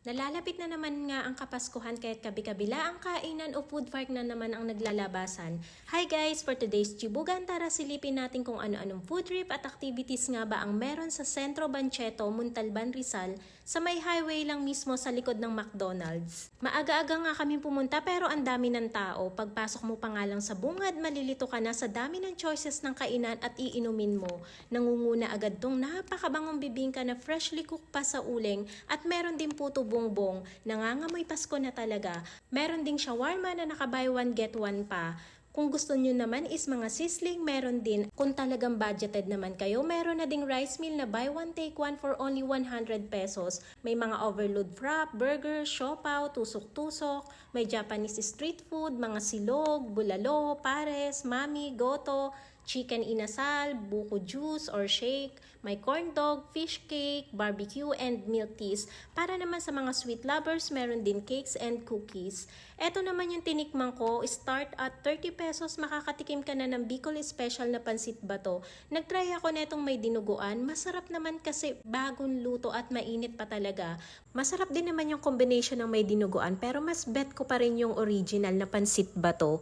Nalalapit na naman nga ang Kapaskuhan kaya't kabi-kabila ang kainan o food park na naman ang naglalabasan. Hi guys! For today's Chibugan, tara silipin natin kung ano-anong food trip at activities nga ba ang meron sa Sentro Bancheto, Montalban, Rizal sa may highway lang mismo sa likod ng McDonald's. Maaga-aga nga kami pumunta pero ang dami ng tao. Pagpasok mo pa nga lang sa bungad, malilito ka na sa dami ng choices ng kainan at iinumin mo. Nangunguna agad tong napakabangong bibingka na freshly cooked pa sa uling at meron din puto bongbong, nangangamoy Pasko na talaga. Meron ding shawarma na naka buy one get one pa. Kung gusto nyo naman is mga sizzling, meron din. Kung talagang budgeted naman kayo, meron na ding rice meal na buy one take one for only 100 pesos. May mga overload wrap, burger, siopaw, tusok-tusok, may Japanese street food, mga silog, bulalo, pares, mami, goto, chicken inasal, buko juice or shake, may corn dog, fish cake, barbecue, and milk teas. Para naman sa mga sweet lovers, meron din cakes and cookies. Eto naman yung tinikman ko, start at 30 pesos, makakatikim ka na ng Bicol Special na pansit bato. Nagtry ako netong may dinuguan, masarap naman kasi bagong luto at mainit pa talaga. Masarap din naman yung combination ng may dinuguan pero mas bet ko pa rin yung original na pansit bato.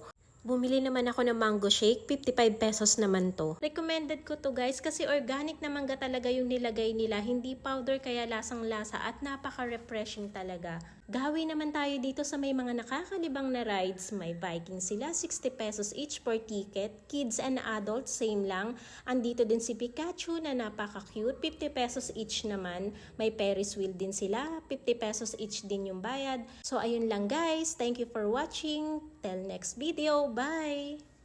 Bumili naman ako ng mango shake, 55 pesos naman to. Recommended ko to guys kasi organic na mangga talaga yung nilagay nila, hindi powder kaya lasang-lasa at napaka-refreshing talaga. Gawi naman tayo dito sa may mga nakakalibang na rides. May Viking sila, 60 pesos each per ticket. Kids and adults, same lang. Andito din si Pikachu na napaka-cute, 50 pesos each naman. May Ferris wheel din sila, 50 pesos each din yung bayad. So ayun lang guys, thank you for watching. Till next video, bye!